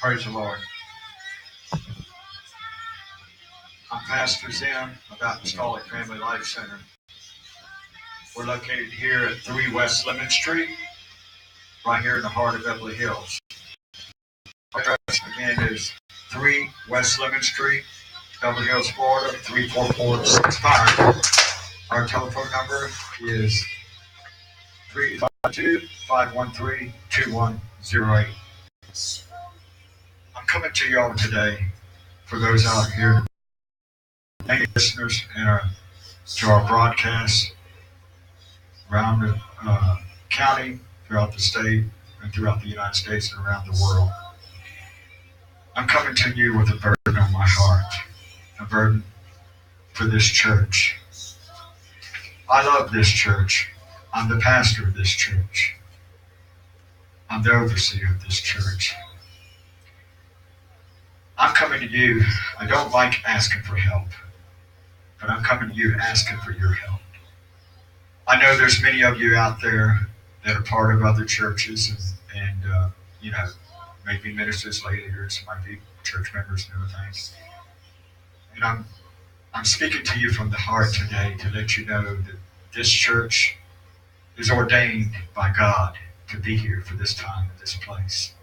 Praise the Lord. I'm Pastor Zehm of Apostolic Family Life Center. We're located here at 3 West Lemon Street, right here in the heart of Beverly Hills. Our address again is 3 West Lemon Street, Beverly Hills, Florida, 34465. Our telephone number is 352-513-2108. I'm coming to y'all today for those out here, many listeners, and to our broadcast around the county, throughout the state, and throughout the United States and around the world. I'm coming to you with a burden on my heart, a burden for this church. I love this church. I'm the pastor of this church. I'm the overseer of this church. I'm coming to you. I don't like asking for help, but I'm coming to you asking for your help. I know there's many of you out there that are part of other churches and maybe ministers, leaders, might be church members and other things. And I'm speaking to you from the heart today to let you know that this church is ordained by God to be here for this time and this place.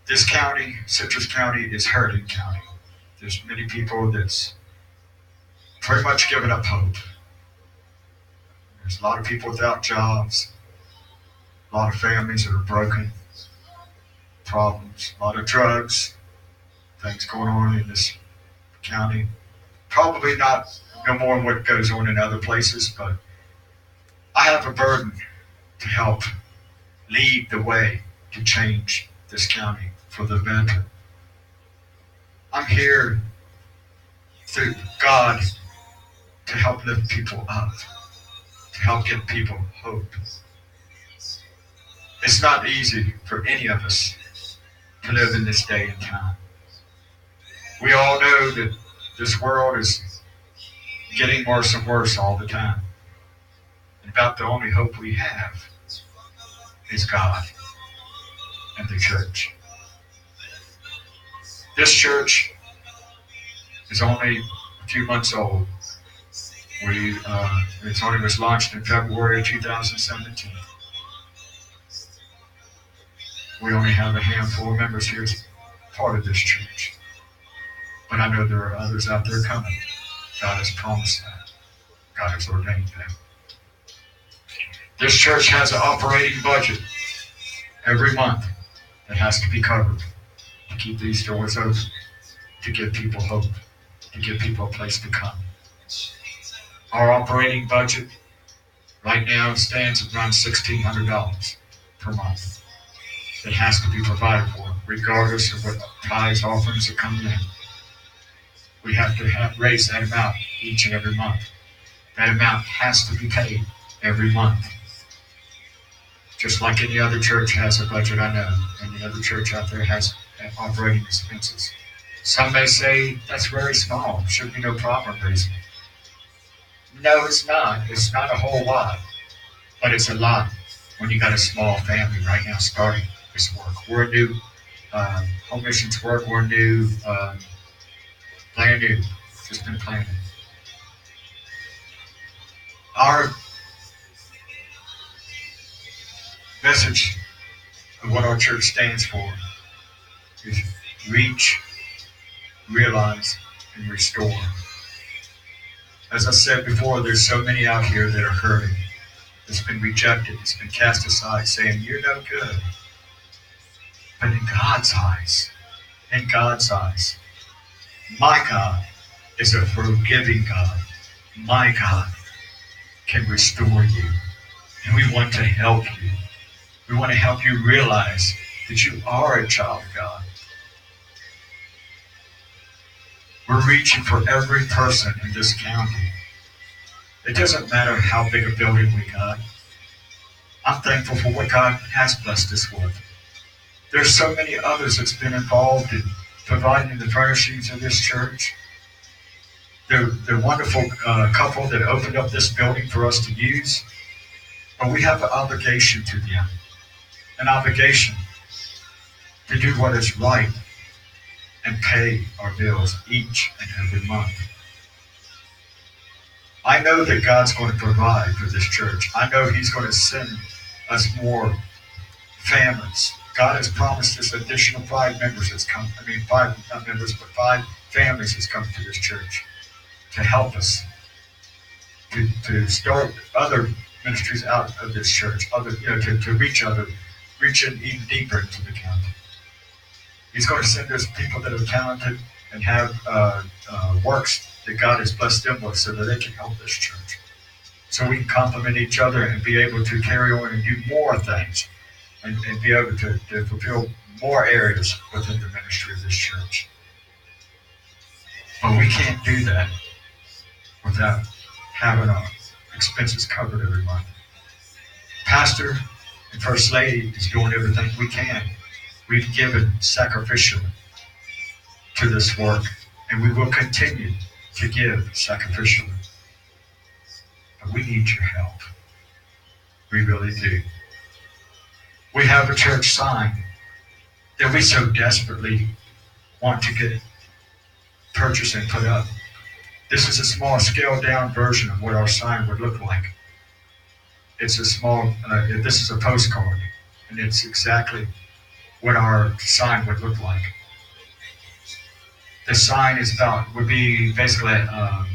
This county, Citrus County, is hurting county. There's many people that's pretty much given up hope. There's a lot of people without jobs, a lot of families that are broken, problems, a lot of drugs, things going on in this county. Probably not no more than what goes on in other places, but I have a burden to help lead the way to change this county for the better. I'm here through God to help lift people up, to help give people hope. It's not easy for any of us to live in this day and time. We all know that this world is getting worse and worse all the time. And about the only hope we have is God and the church. This church is only a few months old. It only was launched in February 2017. We only have a handful of members here as part of this church. But I know there are others out there coming. God has promised that. God has ordained that. This church has an operating budget every month that has to be covered to keep these doors open, to give people hope, to give people a place to come. Our operating budget right now stands at around $1,600 per month. That has to be provided for, regardless of what tithes, offerings are coming in. We have to raise that amount each and every month. That amount has to be paid every month. Just like any other church has a budget, I know. Any other church out there has operating expenses. Some may say that's very small. Should be no problem raising it. No, it's not. It's not a whole lot, but it's a lot when you got a small family right now starting this work. We're a new home missions work. We're new, brand new, just been planted. Our message of what our church stands for is reach, realize, and restore. As I said before, there's so many out here that are hurting. It's been rejected. It's been cast aside, saying, you're no good. But in God's eyes, my God is a forgiving God. My God can restore you. And we want to help you. We want to help you realize that you are a child of God. We're reaching for every person in this county. It doesn't matter how big a building we got. I'm thankful for what God has blessed us with. There's so many others that's been involved in providing the furnishings of this church. The wonderful couple that opened up this building for us to use. But we have an obligation to them. An obligation to do what is right and pay our bills each and every month. I know that God's going to provide for this church. I know He's going to send us more families. God has promised us additional 5 members that's come. I mean, 5 not members, but 5 families that's come to this church to help us to start other ministries out of this church, to reach in even deeper into the county. He's going to send us people that are talented and have works that God has blessed them with so that they can help this church. So we can complement each other and be able to carry on and do more things and be able to fulfill more areas within the ministry of this church. But we can't do that without having our expenses covered every month. Pastor and First Lady is doing everything we can. We've given sacrificially to this work, and we will continue to give sacrificially. But we need your help. We really do. We have a church sign that we so desperately want to get purchased and put up. This is a small, scaled-down version of what our sign would look like. It's a small, this is a postcard, and it's exactly what our sign would look like. The sign would be basically a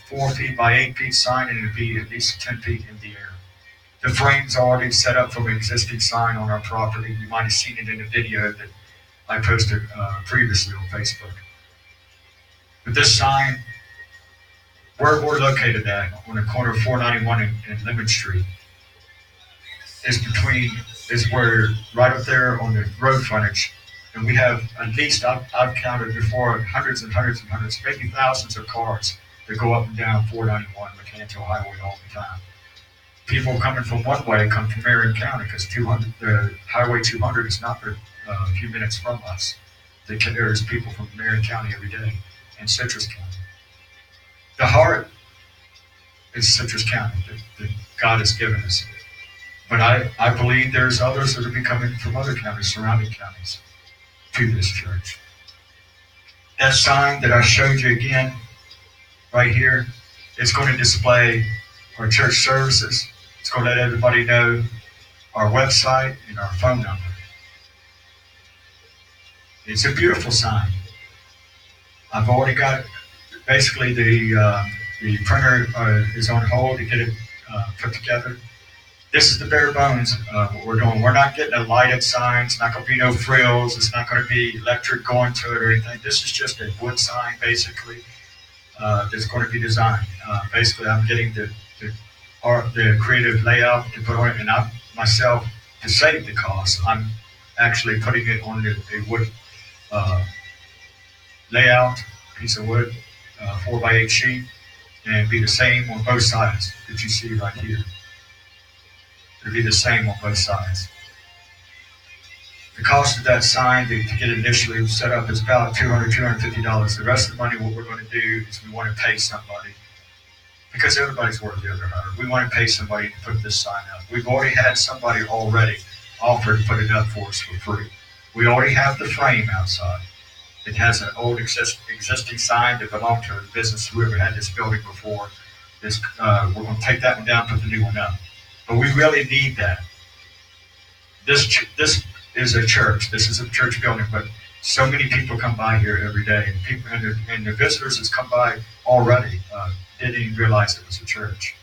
4 feet by 8 feet sign, and it would be at least 10 feet in the air. The frame's already set up from an existing sign on our property. You might have seen it in a video that I posted previously on Facebook. But this sign, where we're located at, on the corner of 491 and Lemon Street, is where right up there on the road frontage, and we have at least, I've counted before, hundreds and hundreds and hundreds, maybe thousands of cars that go up and down 491 Mechanical Highway all the time. People coming from one way come from Marion County because Highway 200 is not a few minutes from us. There's people from Marion County every day and Citrus County. The heart is Citrus County that God has given us. But I believe there's others that will be coming from other counties, surrounding counties, to this church. That sign that I showed you again, right here, it's going to display our church services. It's going to let everybody know our website and our phone number. It's a beautiful sign. I've already got, basically the printer is on hold to get it put together. This is the bare bones what we're doing. We're not getting a lighted sign. It's not going to be no frills. It's not going to be electric going to it or anything. This is just a wood sign, basically, that's going to be designed. Basically, I'm getting the creative layout to put on it, and I myself, to save the cost, I'm actually putting it on a wood layout, piece of wood, 4x8 sheet, and be the same on both sides that you see right here. It'll be the same on both sides. The cost of that sign to get it initially set up is about $200, $250. The rest of the money, what we're going to do is we want to pay somebody, because everybody's worth the other $100. We want to pay somebody to put this sign up. We've already had somebody already offer to put it up for us for free. We already have the frame outside. It has an old existing sign that belonged to a business, whoever had this building before. We're going to take that one down, put the new one up. But we really need that. This is a church. This is a church building, but so many people come by here every day. And the visitors that's come by already didn't even realize it was a church.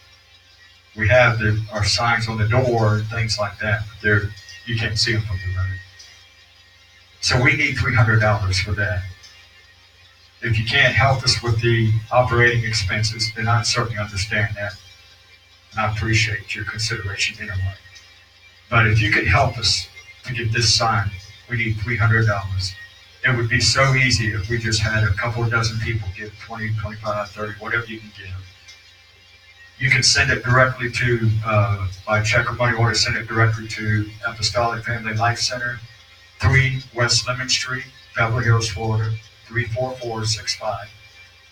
We have our signs on the door and things like that. But you can't see them from the road. So we need $300 for that. If you can't help us with the operating expenses, then I certainly understand that. And I appreciate your consideration anyway. But if you could help us to get this sign, we need $300. It would be so easy if we just had a couple of dozen people give 20, 25, 30, whatever you can give. You can send it directly to, by check or money order, send it directly to Apostolic Family Life Center, 3 West Lemon Street, Beverly Hills, Florida, 34465.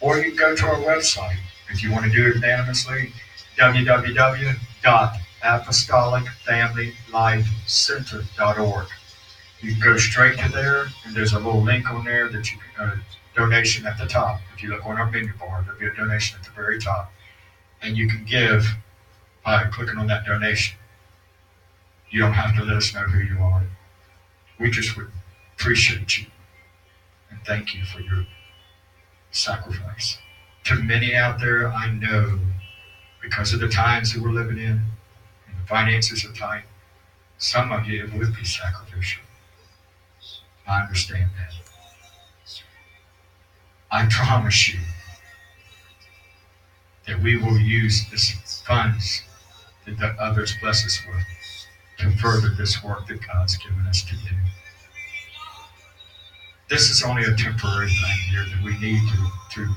Or you can go to our website if you want to do it anonymously, www.apostolicfamilylifecenter.org. You can go straight to there, and there's a little link on there that you can, donation at the top. If you look on our menu bar, there'll be a donation at the very top. And you can give by clicking on that donation. You don't have to let us know who you are. We just would appreciate you and thank you for your sacrifice. To many out there, I know, because of the times that we're living in, and the finances are tight, some of you, it would be sacrificial. I understand that. I promise you that we will use this funds that the others bless us with to further this work that God's given us to do. This is only a temporary thing here that we need to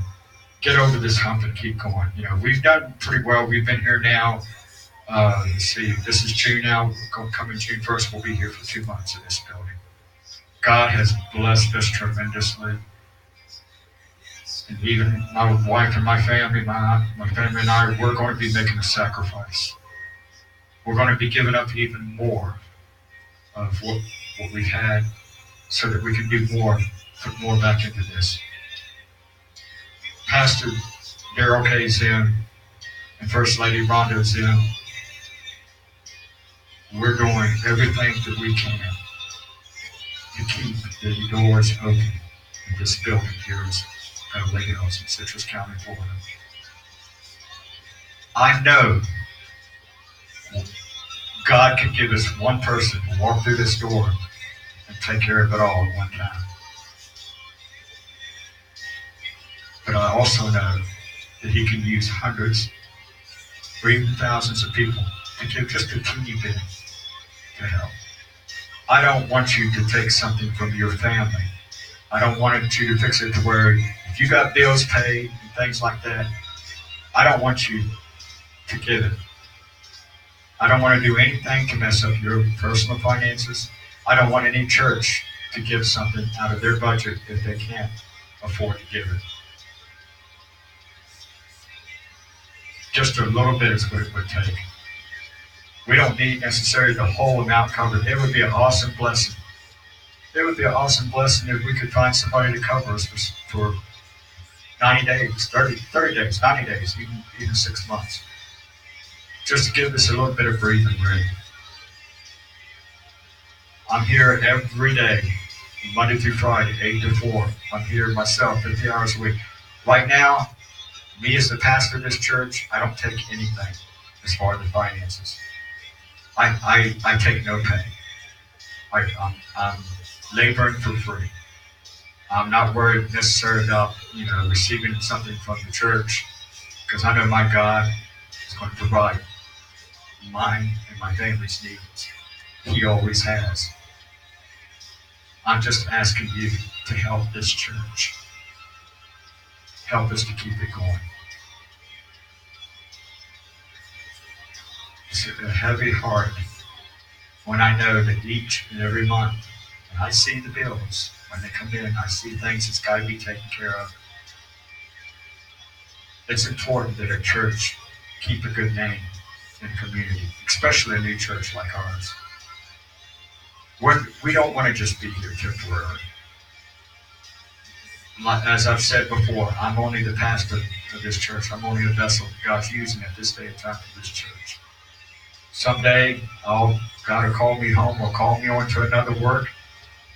get over this hump and keep going. You know, we've done pretty well. We've been here now. Let's see, this is June now. Coming June 1st, we'll be here for 2 months in this building. God has blessed us tremendously. And even my wife and my family, my family and I, we're going to be making a sacrifice. We're going to be giving up even more of what we've had so that we can do more, put more back into this. Pastor Darrel Zehm and First Lady Rhonda Zehm, we're doing everything that we can to keep the doors open in this building here at Lake Hills in Citrus County, Florida. I know God can give us one person to walk through this door and take care of it all at one time. But I also know that He can use hundreds or even thousands of people to give just a teeny bit to help. I don't want you to take something from your family. I don't want you to fix it to where if you got bills paid and things like that, I don't want you to give it. I don't want to do anything to mess up your personal finances. I don't want any church to give something out of their budget if they can't afford to give it. Just a little bit is what it would take. We don't need necessarily the whole amount covered. It would be an awesome blessing. It would be an awesome blessing if we could find somebody to cover us for 90 days, 30 days, 90 days, even 6 months. Just to give us a little bit of breathing room. I'm here every day, Monday through Friday, 8 to 4. I'm here myself 50 hours a week. Right now, me as the pastor of this church, I don't take anything as far as the finances. I take no pay. I'm laboring for free. I'm not worried necessarily about, receiving something from the church, because I know my God is going to provide mine and my family's needs. He always has. I'm just asking you to help this church. Help us to keep it going. It's a heavy heart when I know that each and every month, when I see the bills, when they come in, I see things that's got to be taken care of. It's important that a church keep a good name in the community, especially a new church like ours. We don't want to just be here temporarily. As I've said before, I'm only the pastor of this church. I'm only a vessel God's using at this day and time for this church. Someday, God will call me home or call me on to another work,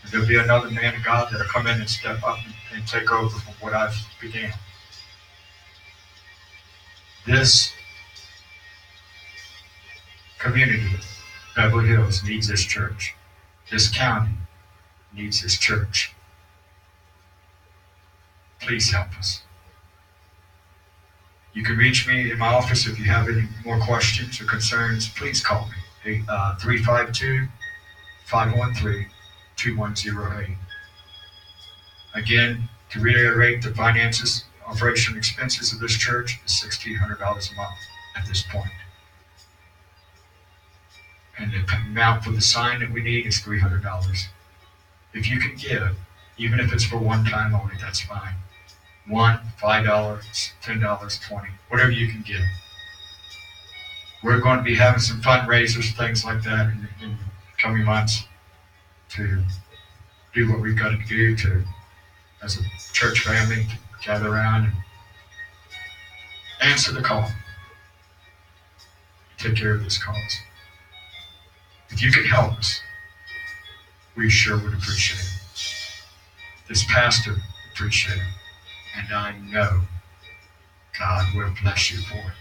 and there'll be another man of God that'll come in and step up and take over from what I've began. This community, Beverly Hills, needs this church. This county needs this church. Please help us. You can reach me in my office if you have any more questions or concerns. Please call me, 352-513-2108. Again, to reiterate, the finances, operation expenses of this church is $1,600 a month at this point. And the amount for the sign that we need is $300. If you can give, even if it's for one time only, that's fine. $1, $5, $10, $20, whatever you can give. We're going to be having some fundraisers, things like that in coming months to do what we've got to do to, as a church family, to gather around and answer the call. Take care of this cause. If you can help us, we sure would appreciate it. This pastor appreciate it. And I know God will bless you for it.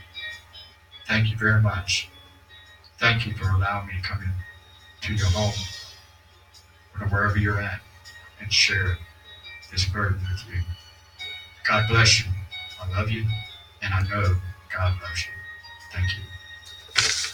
Thank you very much. Thank you for allowing me to come in to your home or wherever you're at and share this burden with you. God bless you. I love you, and I know God loves you. Thank you.